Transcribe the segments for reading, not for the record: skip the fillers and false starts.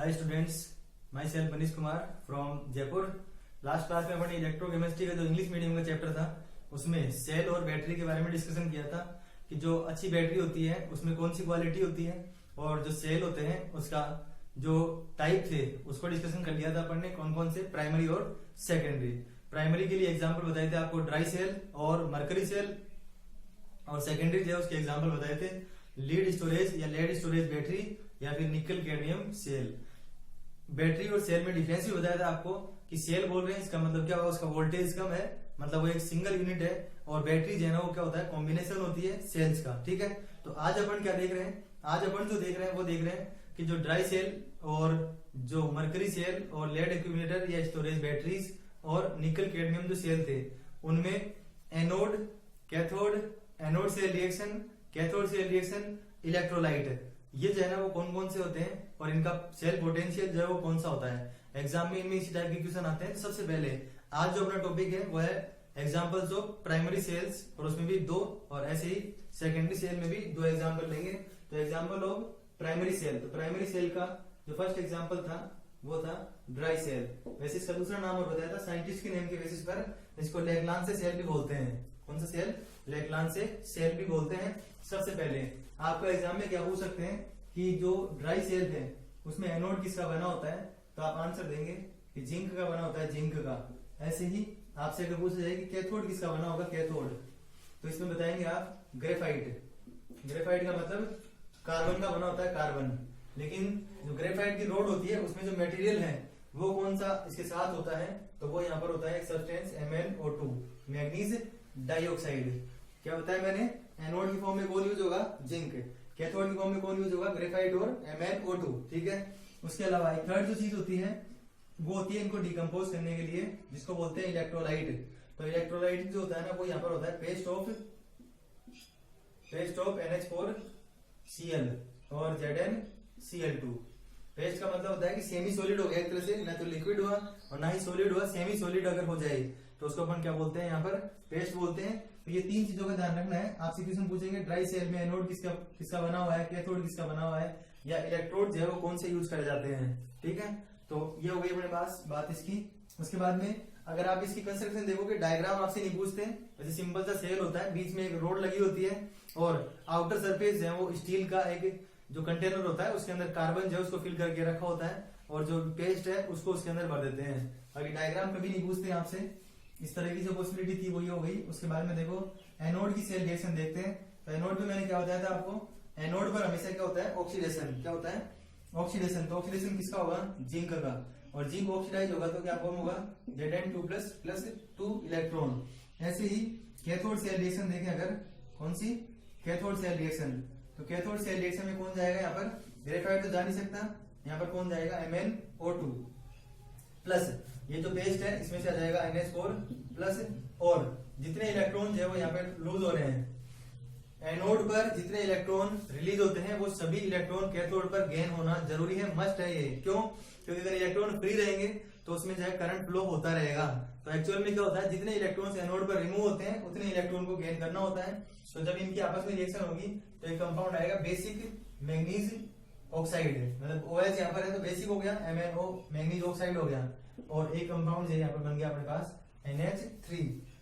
Hi students, my self Manish Kumar from Jaipur. Last class में अपने electrochemistry का जो इंग्लिश मीडियम का चैप्टर था उसमें सेल और बैटरी के बारे में डिस्कशन किया था कि जो अच्छी बैटरी होती है उसमें कौन सी क्वालिटी होती है, और जो सेल होते हैं उसका जो टाइप थे उसको डिस्कशन कर लिया था अपन ने, कौन कौन से, प्राइमरी और सेकेंडरी। प्राइमरी के लिए एग्जाम्पल बताए थे आपको ड्राई सेल और मरकरी सेल, और सेकेंडरी जो उसके एग्जाम्पल बताए थे लीड स्टोरेज या लेड स्टोरेज बैटरी या फिर निकल कैडमियम सेल। बैटरी और सेल में डिफरेंस भी बताया था आपको कि सेल बोल रहे हैं इसका मतलब क्या होगा, उसका वोल्टेज कम है, मतलब वो एक सिंगल यूनिट है, और बैटरी जो है ना वो क्या होता है, कॉम्बिनेशन होती है सेल्स का। ठीक है, तो आज अपन क्या देख रहे हैं, आज अपन जो देख रहे हैं वो देख रहे हैं कि जो ड्राई सेल और जो मरकरी सेल और लेड एक्यूमुलेटर या स्टोरेज बैटरीज और निकल कैडमियम जो सेल थे उनमें anode, cathode, anode cell reaction, cathode cell reaction, electrolyte, ये जो है ना वो कौन कौन से होते हैं और इनका सेल पोटेंशियल जो है वो कौन सा होता है। एग्जाम में इनमें इसी टाइप के क्वेश्चन आते हैं। सबसे पहले आज जो अपना टॉपिक है वो है एग्जांपल्स ऑफ प्राइमरी सेल्स, और उसमें भी दो, और ऐसे ही सेकेंडरी सेल में भी दो एग्जांपल लेंगे। तो एग्जांपल ऑफ प्राइमरी सेल, तो प्राइमरी सेल का जो फर्स्ट एग्जांपल था वो था ड्राई सेल। वैसे इसका दूसरा नाम और बताया था साइंटिस्ट के नेम के बेसिस पर, इसको लेग्रांजे सेल भी बोलते हैं। कौन सा सेल? लेग्रांजे सेल भी बोलते हैं। सबसे पहले आपका एग्जाम में क्या पूछ सकते हैं कि जो ड्राई सेल है उसमें एनोड किसका बना होता है, तो आप आंसर देंगे कि जिंक का बना होता है, जिंक का। ऐसे ही आपसे अगर पूछा जाए कि कैथोड किसका बना होगा, कैथोड, तो इसमें बताएंगे आप ग्रेफाइट। ग्रेफाइट का मतलब कार्बन का बना होता है, कार्बन। लेकिन जो ग्रेफाइट की रोड होती है उसमें जो मटेरियल है वो कौन सा इसके साथ होता है, तो वो यहाँ पर होता है एक सब्सटेंस MnO2, मैग्नीज डाइऑक्साइड। क्या बताया मैंने, एनोड की फॉर्म में कौन यूज होगा, जिंक, कैथोड की फॉर्म में कौन यूज होगा, ग्रेफाइट और MnO2। ठीक है, उसके अलावा एक थर्ड जो चीज होती है वो होती है इनको डिकम्पोज करने के लिए, जिसको बोलते हैं इलेक्ट्रोलाइट। तो इलेक्ट्रोलाइट जो होता है ना वो यहाँ पर होता है पेस्ट ऑफ NH4Cl और ZnCl2। पेस्ट का मतलब होता है कि सेमी सॉलिड हो गया एक तरह से, ना तो लिक्विड हुआ और ना ही सॉलिड हुआ, सेमी सॉलिड अगर हो जाए तो उसको अपन क्या बोलते हैं, यहाँ पर पेस्ट बोलते हैं। तो ये तीन चीजों का ध्यान रखना है। आपसे क्वेश्चन पूछेंगे ड्राई सेल में एनोड किसका बना हुआ है, कैथोड किसका बना हुआ है, या इलेक्ट्रोड जो है वो कौन से यूज करे जाते हैं। ठीक है, तो ये हो गई अपने पास बात इसकी। उसके बाद में अगर आप इसकी कंस्ट्रक्शन देखोगे, डायग्राम आपसे नहीं पूछते, वैसे सिंपल सा सेल होता है, बीच में एक रोड लगी होती है और आउटर सरफेस है वो स्टील का एक जो कंटेनर होता है उसके अंदर कार्बन जो है उसको फिल करके रखा होता है, और जो पेस्ट है उसको उसके अंदर भर देते हैं। अभी डायग्राम कभी नहीं पूछते आपसे, इस तरह की जो पॉसिबिलिटी थी वही हो गई। उसके बाद में देखो एनोड की सेल रिएक्शन देखते हैं। तो एनोड में मैंने क्या बताया था आपको, एनोड पर हमेशा क्या होता है, ऑक्सीडेशन। क्या होता है, ऑक्सीडेशन। तो ऑक्सीडेशन किसका होगा, जिंक का, और जिंक ऑक्सीडाइज होगा तो क्या फॉर्म होगा, Zn2++2 इलेक्ट्रॉन। ऐसे ही कैथोड सेल रिएक्शन देखें अगर, कौन सी, कैथोड सेल रिएक्शन। तो कैथोड सेल रिएक्शन में कौन जाएगा, यहाँ पर ग्रेफाइट तो जा नहीं सकता, यहाँ पर कौन जाएगा, MnO2 प्लस ये जो पेस्ट है इसमें से आ जाएगा NH4 और जितने इलेक्ट्रॉन है वो यहाँ पे लूज हो रहे हैं। एनोड पर जितने इलेक्ट्रॉन रिलीज होते हैं वो सभी इलेक्ट्रॉन कैथोड पर गेन होना जरूरी है, मस्ट है ये। क्यों? क्योंकि अगर इलेक्ट्रॉन फ्री रहेंगे तो उसमें जो है करंट फ्लो होता रहेगा। तो एक्चुअल में क्या होता है, जितने इलेक्ट्रॉन एनोड पर रिमूव होते हैं उतने इलेक्ट्रॉन को गेन करना होता है। तो जब इनकी आपस में रिएक्शन होगी तो एक कंपाउंड आएगा बेसिक मैग्नीज ऑक्साइड, मतलब OH यहाँ पर है तो बेसिक हो गया, MnO मैग्नीज ऑक्साइड हो गया, और एक कंपाउंड यहाँ पर बन गया अपने पास NH3।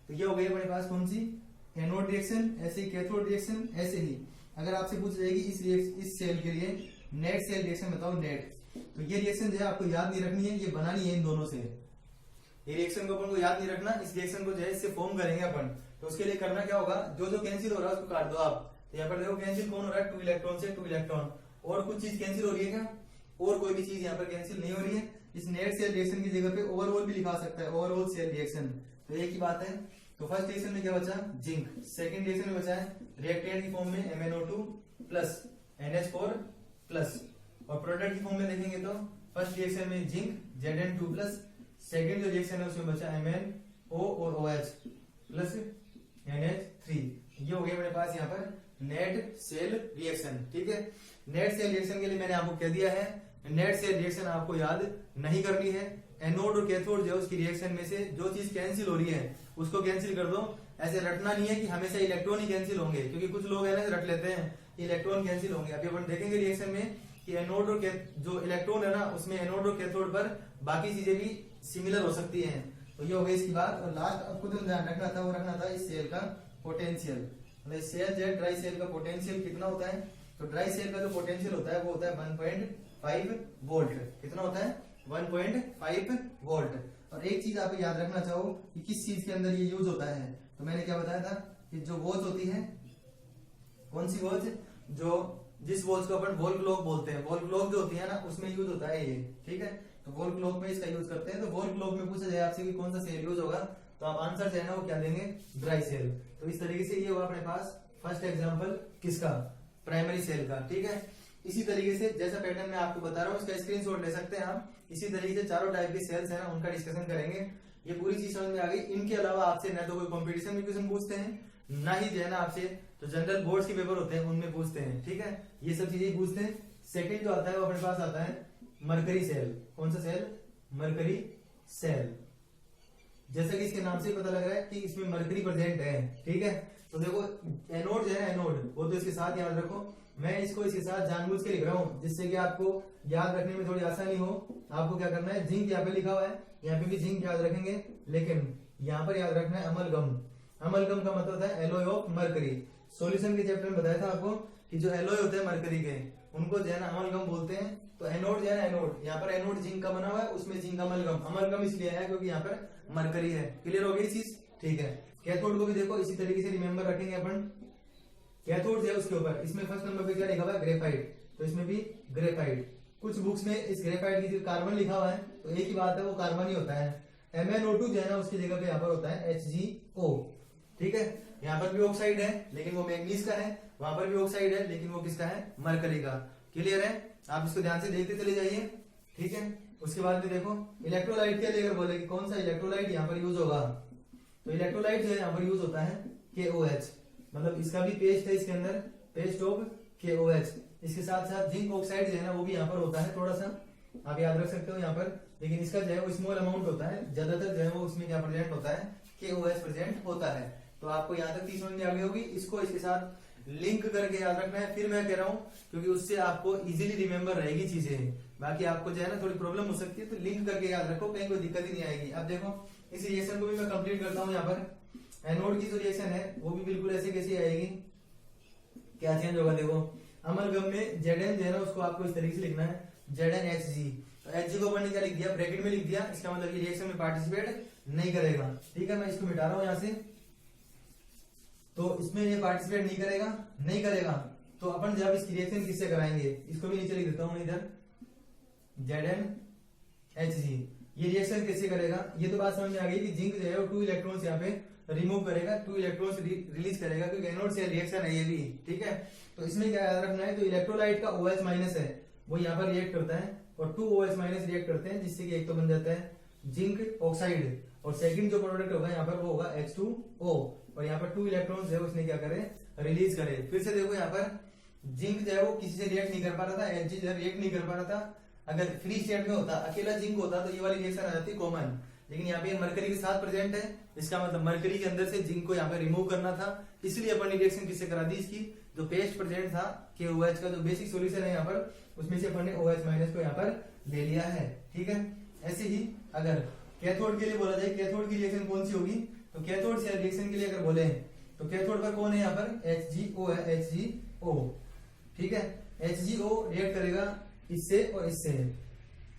तो ये हो गई अपने पास कौन सी, एनोड रिएक्शन। ऐसे ही कैथोड रिएक्शन। ऐसे ही अगर आपसे पूछ जाएगी इस सेल के लिए नेट सेल रिएक्शन बताओ, नेट, तो ये रिएक्शन जो है आपको याद नहीं रखनी है, ये बनानी है इन दोनों से। ये रिएक्शन को अपन को याद नहीं रखना, इस रिएक्शन को जो है इससे फॉर्म करेंगे अपन। तो उसके लिए करना क्या होगा, जो जो कैंसिल हो रहा है उसको काट दो आप। तो यहाँ पर देखो कैंसिल कौन हो रहा है, 2 इलेक्ट्रॉन से 2 इलेक्ट्रॉन, और कुछ चीज कैंसिल हो रही है क्या, और कोई भी चीज यहाँ पर कैंसिल नहीं हो रही है। इस नेट सेल रिएक्शन की जगह पे ओवरऑल भी लिखा सकता है, ओवरऑल सेल रिएक्शन। तो एक ही बात है। तो फर्स्ट रिएक्शन में क्या बचा, जिंक। सेकंड रिएक्शन में बचा है रिएक्टेंट की फॉर्म में MnO2 प्लस NH4 और प्रोडक्ट की फॉर्म में देखेंगे तो फर्स्ट रिएक्शन में जिंक Zn2 प्लस, सेकेंड जो रिएक्शन है उसमें बचा MnO और OH प्लस NH3। ये हो गया मेरे पास यहाँ पर नेट सेल रिएक्शन। ठीक है, नेट सेल रिएक्शन के लिए मैंने आपको कह दिया है, नेट सेल रिएक्शन आपको याद नहीं करनी है। एनोड और कैथोड जो उसकी रिएक्शन में से जो चीज कैंसिल हो रही है उसको कैंसिल कर दो। ऐसे रटना नहीं है कि हमेशा इलेक्ट्रॉन ही कैंसिल होंगे, क्योंकि कुछ लोग है ना रट लेते हैं इलेक्ट्रॉन कैंसिल होंगे। अभी अपन देखेंगे रिएक्शन में कि एनोड और जो इलेक्ट्रॉन है ना उसमें एनोड और कैथोड पर बाकी चीजें भी सिमिलर हो सकती हैं। तो ये हो गई इसकी बात। और लास्ट आपको जो ध्यान रखना था वो रखना था इस सेल का पोटेंशियल, मतलब सेल जेड ड्राई सेल का पोटेंशियल कितना होता है। तो ड्राई सेल का जो पोटेंशियल होता है वो होता है 1.5 वोल्ट। कितना होता है 1.5 वोल्ट। और एक चीज आप याद रखना चाहो कि किस चीज के अंदर ये यूज होता है, तो मैंने क्या बताया था कि जो वॉच होती है, कौन सी वॉच, जो जिस वॉच को अपन वॉल क्लॉक बोलते हैं, वॉल क्लॉक जो होती है ना उसमें यूज होता है ये, ठीक है। तो वॉल क्लॉक में इसका यूज करते हैं। तो वॉल क्लॉक में पूछा जाए आपसे कि कौन सा सेल यूज होगा, तो आप आंसर जो है ना वो क्या देंगे, ड्राई सेल। तो इस तरीके से ये हुआ अपने पास फर्स्ट एग्जांपल किसका, प्राइमरी सेल का, ठीक है। इसी तरीके से जैसा पैटर्न मैं आपको बता रहा हूँ इसका स्क्रीनशॉट ले सकते हैं आप। इसी तरीके से चारों टाइप के सेल्स है ना उनका डिस्कशन करेंगे। ये पूरी चीज समझ में आ गई। इनके अलावा आपसे न तो कोई कंपटीशन में क्वेश्चन पूछते हैं, ना ही जो है ना आपसे जो जनरल बोर्ड्स के पेपर होते हैं उनमें पूछते हैं, ठीक है। ये सब चीजें पूछते हैं। सेकंड जो आता है वो अपने पास आता है मरकरी सेल। कौन सा सेल, मरकरी सेल। जैसा कि इसके नाम से पता लग रहा है कि इसमें मरकरी प्रेजेंट है, ठीक है। तो देखो एनोड जो है ना, एनोड वो तो इसके साथ याद रखो। मैं इसको इसके साथ जानबूझ के लिख रहा हूं जिससे कि आपको याद रखने में थोड़ी आसानी हो। आपको क्या करना है, जिंक यहाँ पे लिखा हुआ है, यहाँ पे भी जिंक याद रखेंगे, लेकिन यहाँ पर याद रखना है अमलगम। अमलगम का मतलब होता है एलॉय ऑफ मरकरी। सॉल्यूशन के चैप्टर में बताया था आपको कि जो एलॉय होते हैं मरकरी के उनको जो है ना अमलगम बोलते हैं। तो एनोड जो है ना, एनोड यहाँ पर एनोड जिंक का बना हुआ है, उसमें जिंक अमलगम, अमलगम इसलिए है क्योंकि यहाँ पर मरकरी है। क्लियर हो गई चीज, ठीक है। कैथोड को भी देखो इसी तरीके से रिमेम्बर रखेंगे अपन। कैथोड है उसके ऊपर इसमें फर्स्ट नंबर पे क्या लिखा हुआ है, ग्रेफाइट। तो इसमें भी ग्रेफाइट। कुछ बुक्स में इस ग्रेफाइट की कार्बन लिखा हुआ है, तो एक ही बात है वो कार्बन ही होता है। MnO2 जो है ना उसकी जगह पे यहाँ पर होता है HgO, ठीक है। यहाँ पर भी ऑक्साइड है लेकिन वो मैग्नीज का है, वहां पर भी ऑक्साइड है लेकिन वो किसका है, मरकरी का। क्लियर है, आप इसको ध्यान से देखते चले जाइए, ठीक है। उसके बाद में देखो इलेक्ट्रोलाइट के लिए अगर बोले कि कौन सा इलेक्ट्रोलाइट यहाँ पर यूज होगा, तो इलेक्ट्रोलाइट जो है यहाँ पर यूज होता है KOH। मतलब इसका भी पेस्ट है इसके अंदर, पेस्ट ऑफ KOH। इसके साथ साथ जिंक ऑक्साइड जो है ना वो भी यहाँ पर होता है, थोड़ा सा आप याद रख सकते हो यहाँ पर। लेकिन इसका जो है वो स्मॉल अमाउंट होता है, ज्यादातर जो है वो उसमें क्या प्रेजेंट होता है, KOH प्रेजेंट होता है। तो आपको यहाँ तक चीज समझ में आ गई होगी। इसको इसके साथ लिंक करके याद रखना है। फिर मैं कह रहा हूँ क्योंकि उससे आपको इजीली रिमेम्बर रहेगी चीजें। बाकी आपको जो है ना थोड़ी प्रॉब्लम हो सकती है, तो लिंक करके याद रखो, कहीं कोई दिक्कत ही नहीं आएगी। अब देखो इस रिएक्शन को भी मैं कंप्लीट करता हूँ। यहाँ पर एनोड की जो रिएक्शन है वो भी बिल्कुल ऐसे कैसे आएगी, क्या चेंज होगा, देखो अमलगम में Zn जो है ना उसको आपको इस तरीके से लिखना है ZnHg। तो Hg को मैंने क्या लिख दिया, ब्रैकेट में लिख दिया। इसका मतलब ये रिएक्शन में पार्टिसिपेट नहीं करेगा, ठीक है। मैं इसको मिटा रहा हूं यहां से। तो इसमें ये पार्टिसिपेट नहीं करेगा। तो अपन जब इस रिएक्शन किससे कराएंगे, इसको भी नीचे लिख देता हूं इधर, ZnHg। ये रिएक्शन कैसे करेगा, ये तो बात समझ में आ गई कि जिंक जो है वो 2 इलेक्ट्रॉन्स यहाँ पे रिमूव करेगा, 2 इलेक्ट्रॉन्स रिलीज करेगा, क्योंकि एनोड से रिएक्शन है ये भी, ठीक है। तो इसमें क्या याद रखना है, तो इलेक्ट्रोलाइट का OH माइनस है वो यहाँ पर रिएक्ट करता है और 2 OH माइनस रिएक्ट करते हैं, जिससे कि एक तो बन जाता है जिंक ऑक्साइड, और सेकंड जो प्रोडक्ट होगा यहाँ पर वो होगा H2O। और यहाँ पर 2 इलेक्ट्रॉन्स है उसने क्या करे, रिलीज करे। फिर से देखो यहाँ पर जिंक जो है वो किसी से रिएक्ट नहीं कर पा रहा था, Hg रिएक्ट नहीं कर पा रहा था। अगर फ्री स्टेट में होता, अकेला जिंक होता, तो ये वाली रिएक्शन आ जाती कॉमन। लेकिन यहाँ पे मरकरी के साथ प्रेजेंट है, इसका मतलब मरकरी के अंदर से जिंक को यहाँ पे रिमूव करना था। इसलिए अपन ने रिएक्शन किससे करा दी, इसकी जो पेस्ट प्रेजेंट था KOH का जो बेसिक सॉल्यूशन है यहाँ पर, उसमें से अपन ने OH माइनस को यहाँ पर ले लिया है, ठीक है। ऐसे ही अगर कैथोड के लिए बोला जाए, कैथोड की रिएक्शन कौन सी होगी, तो कैथोड से रिएक्शन के लिए अगर बोले तो कैथोड पर कौन है यहाँ पर, HgO है, HgO, ठीक है। HgO रिएक्ट करेगा इससे और इससे,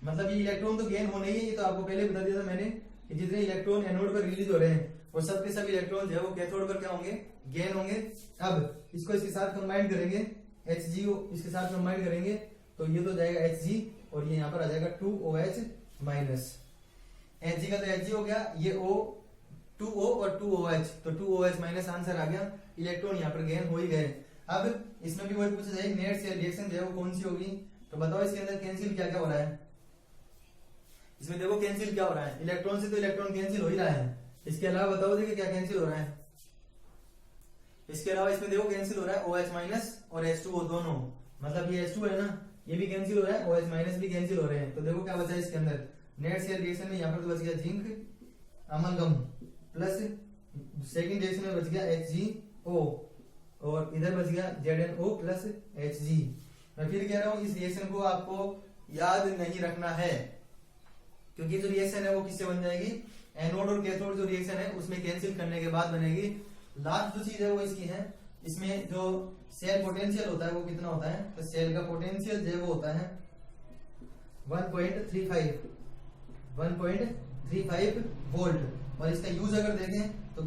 मतलब ये इलेक्ट्रॉन तो गेन होने ही है। ये तो आपको पहले बता दिया था मैंने कि जितने इलेक्ट्रॉन एनोड पर रिलीज हो रहे हैं वो सब के सब इलेक्ट्रॉन जो है वो कैथोड पर क्या होंगे, गेन होंगे। अब इसको इसके साथ कंबाइन करेंगे, HgO इसके साथ कंबाइन करेंगे तो ये तो जाएगा Hg और ये यहाँ पर आ जाएगा 2OH माइनस। Hg का तो Hg हो गया, ये O 2O और 2OH, तो 2OH माइनस आंसर आ गया। इलेक्ट्रॉन यहाँ पर गेन हो ही गए। अब इसमें भी वही पूछा जाए नेट से रिएक्शन जो है वो कौन सी होगी, तो बताओ इसके अंदर कैंसिल क्या क्या हो रहा है। इसमें देखो कैंसिल क्या हो रहा है, इलेक्ट्रॉन से तो इलेक्ट्रॉन कैंसिल हो ही रहा है। इसके अलावा बताओ देखिए क्या कैंसिल हो रहा है। इसके अलावा इसमें देखो कैंसिल हो रहा है OH माइनस और H2O दोनों, मतलब ये H2 है ना, ये भी कैंसिल हो रहा है, OH माइनस भी कैंसिल हो रहे हैं। तो देखो क्या बचा है इसके अंदर, नेट सेल रिएक्शन में यहाँ पर तो बच गया zinc amalgam, plus second reaction में बच गया HgO और इधर बच गया ZnO प्लस Hg। मैं फिर कह रहा हूँ इस रिएक्शन को आपको याद नहीं रखना है, क्योंकि जो रिएक्शन है वो किससे बन जाएगी, एनोड और कैथोड जो रिएक्शन है उसमें कैंसिल करने के बाद बनेगी। लास्ट जो चीज है वो इसकी है, इसमें जो सेल पोटेंशियल होता है वो कितना होता है, तो सेल का पोटेंशियल जो वो होता है 1.35 वोल्ट। और इसका यूज अगर देखें तो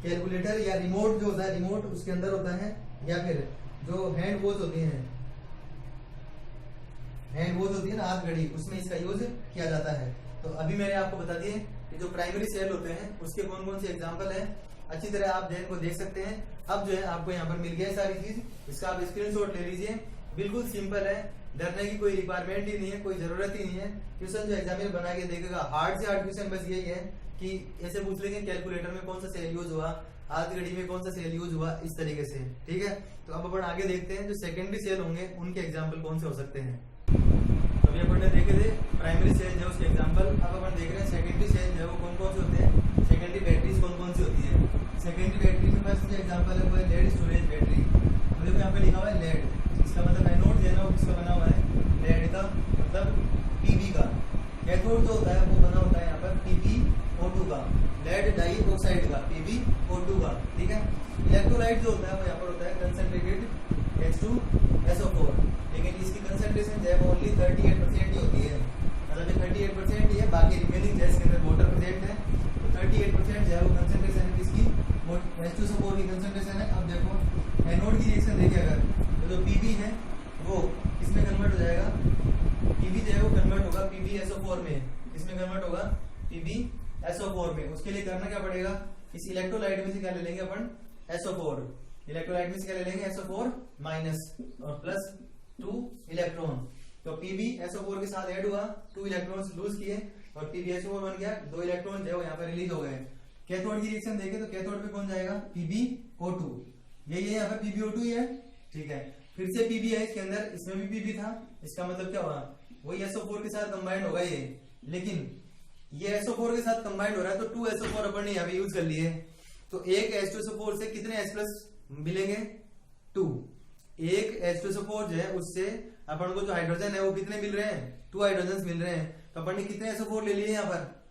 कैलकुलेटर या रिमोट जो होता है, रिमोट उसके अंदर होता है, या फिर जो हैंड वॉच होती है ना हाथ घड़ी, उसमें इसका यूज किया जाता है। तो अभी मैंने आपको बता दिए कि जो प्राइमरी सेल होते हैं उसके कौन कौन से एग्जांपल हैं, अच्छी तरह आप जैन को देख सकते हैं। अब जो है आपको यहाँ पर मिल गया है सारी चीज, इसका आप स्क्रीनशॉट ले लीजिए। बिल्कुल सिंपल है, डरने की कोई रिक्वायरमेंट ही नहीं है, कोई जरूरत ही नहीं है। क्वेश्चन जो एग्जामिनर बना के देखेगा हार्ड से हार्ड क्वेश्चन बस यही है कि ऐसे पूछ लेंगे कैलकुलेटर में कौन सा सेल यूज हुआ, हाथ घड़ी में कौन सा सेल यूज हुआ, इस तरीके से। ठीक है, तो अब अपन आगे देखते हैं जो सेकेंडरी सेल होंगे उनके एग्जाम्पल कौन से हो सकते हैं। अभी अपन ने देखे थे प्राइमरी सेल जो उसके एग्जाम्पल, अब अपन देख रहे हैं सेकेंडरी सेल जो वो कौन कौन से होते हैं, सेकेंडरी बैटरीज कौन कौन सी होती है। सेकेंडरी बैटरी में फर्स्ट जो एग्जाम्पल है वो है लेड स्टोरेज बैटरी। देखो यहाँ पे लिखा हुआ है लेड, इसका मतलब एनोड जो है ना वो किसका बना हुआ है, लेड का, मतलब पीबी का। कैथोड जो होता है वो बना होता है यहाँ पर PbO2 का, लेड डाई ऑक्साइड का, PbO2 का। ठीक है, इलेक्ट्रोलाइट जो होता है वो यहाँ पर होता है कंसंट्रेटेड H2SO4, लेकिन इसकी कंसंट्रेशन जो है वो ओनली 38% ही होती है, मतलब 38% ही है, बाकी रिमेनिंग जो इसके अंदर वाटर प्रेजेंट है, तो 38% जो है वो कंसंट्रेशन है किसकी, H2SO4 की कंसंट्रेशन है। अब देखो एनोड की रिएक्शन देखिए, अगर तो जो Pb है वो किसमें कन्वर्ट हो जाएगा, Pb जो है वो कन्वर्ट होगा PbSO4 में, किसमें कन्वर्ट होगा, PbSO4 में। उसके लिए करना क्या पड़ेगा, इस इलेक्ट्रोलाइट में से क्या ले लेंगे अपन, SO4, इलेक्ट्रोलाइट में से क्या ले लेंगे, SO4 माइनस और प्लस 2 इलेक्ट्रॉन। तो PbSO4 के साथ ऐड हुआ, 2 इलेक्ट्रॉन्स लूज किए और PbSO4 बन गया, 2 इलेक्ट्रॉन जो है यहाँ पर रिलीज हो गए। कैथोड की रिएक्शन देखें तो कैथोड पे कौन जाएगा, PbO2, यही है यहाँ पर PbO2 ही है। ठीक है, फिर से Pb है इसके अंदर, इसमें भी Pb था, इसका मतलब क्या हुआ, वही SO4 के साथ कंबाइंड होगा ये, लेकिन ये SO4 के साथ कंबाइंड हो रहा है तो 2 SO4 अपन ने यहाँ पे यूज कर लिए। तो एक H2SO4 से कितने H+ मिलेंगे, 2। एक H2SO4 जो है उससे अपन को जो हाइड्रोजन है वो कितने मिल रहे हैं, 2 हाइड्रोजन मिल रहे हैं। तो अपन ने कितने SO4 ले लिए यहाँ पर,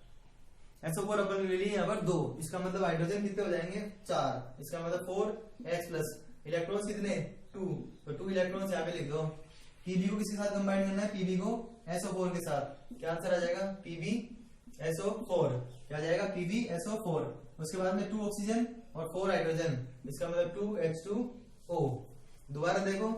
SO4 अपन ने ले लिए यहाँ पर 2, इसका मतलब हाइड्रोजन कितने हो जाएंगे, 4, इसका मतलब 4H+, इलेक्ट्रॉन्स कितने, 2, तो 2 इलेक्ट्रॉन्स यहाँ पे लिख दो। Pb को किसके साथ कंबाइन करना है, Pb को SO4 के साथ, क्या आंसर आ जाएगा, PbSO4, क्या आ जाएगा, PbSO4। उसके बाद में 2 ऑक्सीजन और 4 हाइड्रोजन, इसका मतलब 2H2O। दोबारा देखो,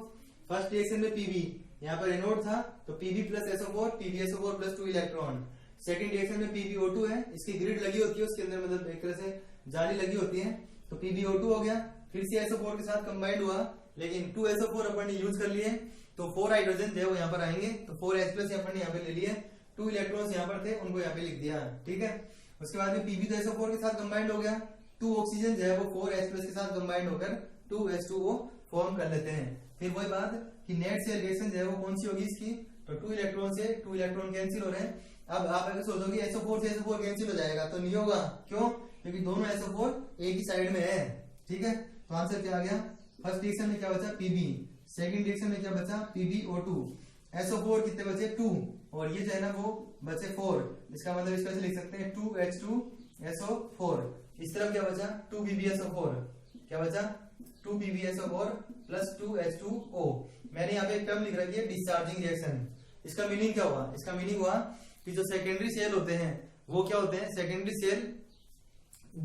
फर्स्ट रिएक्शन में Pb यहाँ पर एनोड था तो Pb plus SO4, PbSO4 plus 2 electron. Second reaction में PbO2 है, इसकी ग्रिड लगी होती है उसके अंदर, मतलब एक तरह से जाली लगी होती है, तो PbO2 हो गया, फिर से SO4 के साथ कंबाइंड हुआ, लेकिन 2 SO4 अपन ने यूज कर लिए, तो 4 हाइड्रोजन जो है वो यहाँ पर आएंगे, तो 4H+ अपन ने यहाँ पे ले लिए, 2 इलेक्ट्रॉन्स यहाँ पर थे उनको यहाँ पे लिख दिया। ठीक है, उसके बाद में Pb तो SO4 के साथ कंबाइंड हो गया, 2 ऑक्सीजन जो है वो 4H+ के साथ कंबाइंड होकर 2H2O फॉर्म कर लेते हैं। फिर वही बात कि नेट सेल रिएक्शन जो है वो कौन सी होगी इसकी, तो 2 इलेक्ट्रॉन से 2 इलेक्ट्रॉन कैंसिल हो रहे हैं। अब आप अगर सोचोगे SO4 से SO4 कैंसिल हो जाएगा, तो नहीं होगा, क्यों, क्योंकि दोनों SO4 एक ही साइड में है। ठीक है, तो आंसर क्या आ गया, फर्स्ट रिएक्शन में क्या बचा, Pb, सेकंड रिएक्शन में क्या बचा, PbO2, SO4 कितने बचे, 2, और ये जो है ना वो बचे 4, इसका मतलब इसको ऐसे लिख सकते हैं 2H2SO4। इस तरफ क्या बचा, 2PbSO4, क्या बचा, 2PbSO4 प्लस 2H2O। मैंने यहाँ पे एक टर्म लिख रखी है डिस्चार्जिंग रिएक्शन। इसका मीनिंग क्या हुआ, इसका मीनिंग हुआ कि जो सेकेंडरी सेल होते हैं वो क्या होते हैं, सेकेंडरी सेल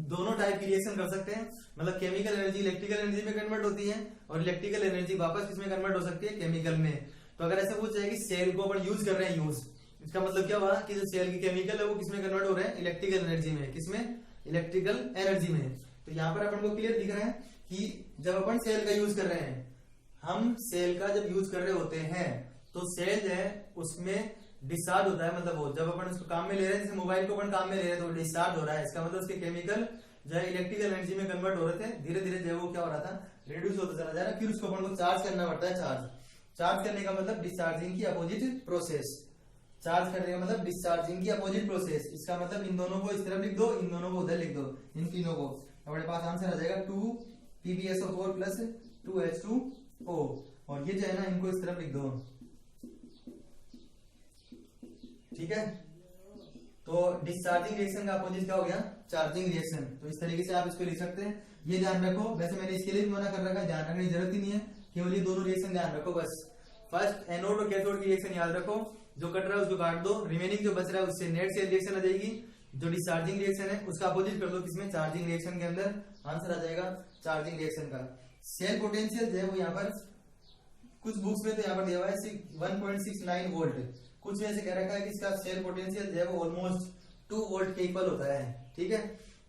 दोनों टाइप की रिएक्शन कर सकते हैं, मतलब केमिकल एनर्जी इलेक्ट्रिकल एनर्जी में कन्वर्ट होती है और इलेक्ट्रिकल एनर्जी वापस किसमें कन्वर्ट हो सकती है, केमिकल में। तो अगर ऐसे पूछ जाए कि सेल को अपन यूज कर रहे हैं, यूज, इसका मतलब क्या हुआ कि जो सेल की केमिकल है वो किसमें कन्वर्ट हो रहे हैं, इलेक्ट्रिकल एनर्जी में, किसमें, इलेक्ट्रिकल एनर्जी में। तो यहाँ पर अपन को क्लियर दिख रहा है कि जब अपन सेल का यूज कर रहे हैं, हम सेल का जब यूज कर रहे होते हैं तो सेल जो है उसमें डिस्चार्ज होता है, मतलब वो जब अपन उसको काम में ले रहे हैं, जैसे मोबाइल को अपन काम में ले रहे हैं तो डिस्चार्ज हो रहा है, इसका मतलब उसके केमिकल जो है इलेक्ट्रिकल एनर्जी में कन्वर्ट हो रहे थे, धीरे धीरे जो वो क्या हो रहा था, रिड्यूस होता चला जा रहा है। फिर उसको अपन को चार्ज करना पड़ता है, चार्ज करने का मतलब डिस्चार्जिंग की अपोजिट प्रोसेस, चार्ज करने का मतलब डिस्चार्जिंग की अपोजिट प्रोसेस। इसका मतलब इन दोनों को इस तरफ लिख दो, इन दोनों को उधर लिख दो, इन तीनों को, हमारे पास आंसर आ जाएगा 2PbSO4 प्लस 2H2 O, और ये जो है ना इनको इस तरफ लिख दो, ठीक है। तो डिस्चार्जिंग रिएक्शन का अपोजिट क्या हो गया, चार्जिंग रिएक्शन। तो इस तरीके से आप इसको लिख सकते हैं। ये ध्यान रखो, वैसे मैंने इसके लिए भी मना कर रखा है, ध्यान रखने की जरूरत ही नहीं है, केवल ये दोनों रिएक्शन ध्यान रखो बस। फर्स्ट एनोड और कैथोड की रिएक्शन याद रखो, जो कट रहा है उसको काट दो, रिमेनिंग जो बच रहा है उससे नेट सेल रिएक्शन आ जाएगी। जो डिस्चार्जिंग रिएक्शन है उसका अपोजिट कर दो किसमें, चार्जिंग रिएक्शन के अंदर। आंसर आ जाएगा चार्जिंग रिएक्शन का। सेल पोटेंशियल जो है वो यहाँ पर कुछ बुक्स में तो यहाँ पर दिया हुआ है 1.69 वोल्ट, कुछ में ऐसे कह रखा है कि इसका सेल पोटेंशियल जो है वो ऑलमोस्ट 2 वोल्ट के इक्वल होता है, ठीक है।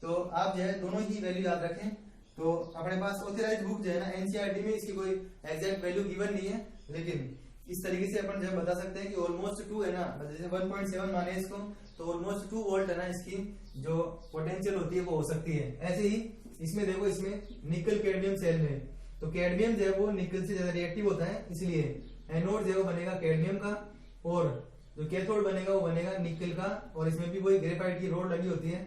तो आप जो है दोनों ही वैल्यू याद रखें। तो अपने पास ऑथराइज्ड बुक जो है ना एनसीईआरटी में इसकी कोई एग्जैक्ट वैल्यू गिवन नहीं है, लेकिन इस तरीके से अपन जो है बता सकते हैं कि ऑलमोस्ट 2 है ना, जैसे 1.7 माने इसको, तो ऑलमोस्ट 2 वोल्ट है ना इसकी जो पोटेंशियल होती है वो हो सकती है। ऐसे ही इसमें देखो, इसमें निकल कैडमियम सेल में, तो कैडमियम जो है वो निकल से ज्यादा रिएक्टिव होता है, इसलिए एनोड जो है वो बनेगा कैडमियम का, और जो कैथोड बनेगा वो बनेगा निकल का। और इसमें भी वही ग्रेफाइट की रोड लगी होती है,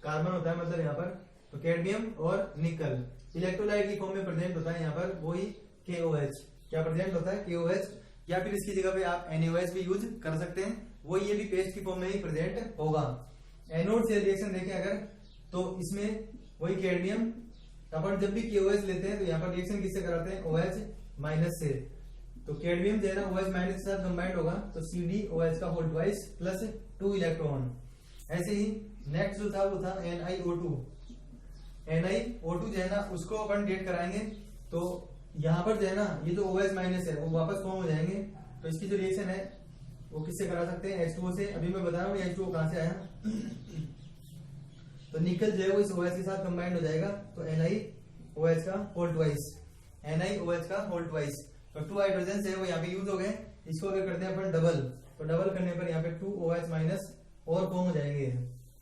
कार्बन होता है मतलब यहाँ पर, तो कैडमियम और निकल इलेक्ट्रोलाइट की फॉर्म में प्रेजेंट होता है यहाँ पर, वही KOH क्या प्रेजेंट होता है, KOH, या फिर इसकी जगह पे आप NaOH भी यूज कर सकते हैं, वो ये भी पेस्ट की फॉर्म में ही प्रेजेंट होगा। एनोड से रिएक्शन देखें अगर, तो इसमें वही कैडमियम, अपन जब भी KOH लेते हैं तो यहाँ पर रिएक्शन किससे कराते हैं, OH माइनस से। तो कैडमियम जो है ना OH माइनस के साथ कंबाइंड होगा, तो CdOH का होल ट्वाइस प्लस 2 इलेक्ट्रॉन। ऐसे ही नेक्स्ट जो था वो था NiO2। NiO2 जो है ना उसको अपन डेट कराएंगे, तो यहाँ पर जो है ना ये जो OH माइनस है वो वापस फॉर्म हो जाएंगे। तो इसकी जो रिएक्शन है वो किससे करा सकते हैं, H2O से। अभी मैं बता रहा हूँ H2O कहां से आया तो निकल जो है वो इस OH के साथ कंबाइंड हो जाएगा, तो NiOH का होल ट्वाइस, NiOH का होल ट्वाइस। तो 2 हाइड्रोजन है वो यहाँ पे यूज हो गए। इसको अगर करते हैं अपन डबल, तो डबल करने पर यहाँ पे 2OH माइनस और फॉर्म हो जाएंगे,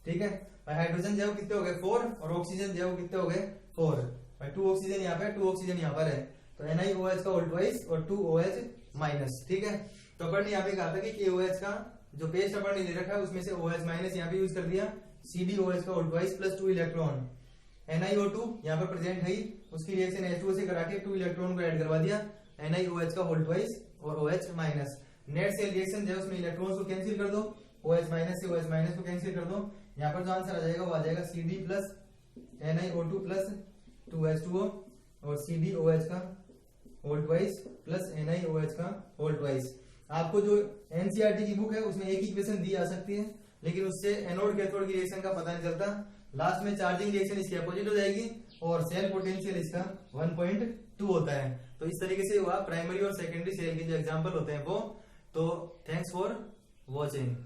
ठीक है। हाइड्रोजन जो है कितने हो गए 4, और ऑक्सीजन जो है वो कितने हो गए 4। 2 ऑक्सीजन यहाँ पे, 2 ऑक्सीजन यहाँ पर है, तो NiOH का होल ट्वाइस और 2OH माइनस, ठीक है। तो अपन ने यहाँ पे कहा था कि KOH का जो पेस्ट अपन ने ले रखा है उसमें से OH माइनस यहाँ पे यूज कर दिया, CdOH का whole twice plus 2 electron. NiO2 यहाँ पर प्रेजेंट है ही, उसकी रिएक्शन H2O से करा के 2 इलेक्ट्रॉन को ऐड करवा दिया, NiOH का होल ट्वाइस और OH minus. Net cell reaction जो है उसमें इलेक्ट्रॉन्स को कैंसिल कर दो, OH माइनस से OH माइनस को कैंसिल कर दो। यहाँ पर जो आंसर आ जाएगा वो आ जाएगा CD plus NiO2 plus 2H2O और CdOH का होल ट्वाइस प्लस NiOH का होल ट्वाइस। आपको जो एनसीईआरटी की बुक है उसमें एक ही इक्वेशन दी जा सकती है, लेकिन उससे एनोड कैथोड की रिएक्शन का पता नहीं चलता। लास्ट में चार्जिंग रिएक्शन इसकी अपोजिट हो जाएगी और सेल पोटेंशियल इसका 1.2 होता है। तो इस तरीके से हुआ प्राइमरी और सेकेंडरी सेल के जो एग्जांपल होते हैं वो। तो थैंक्स फॉर वॉचिंग।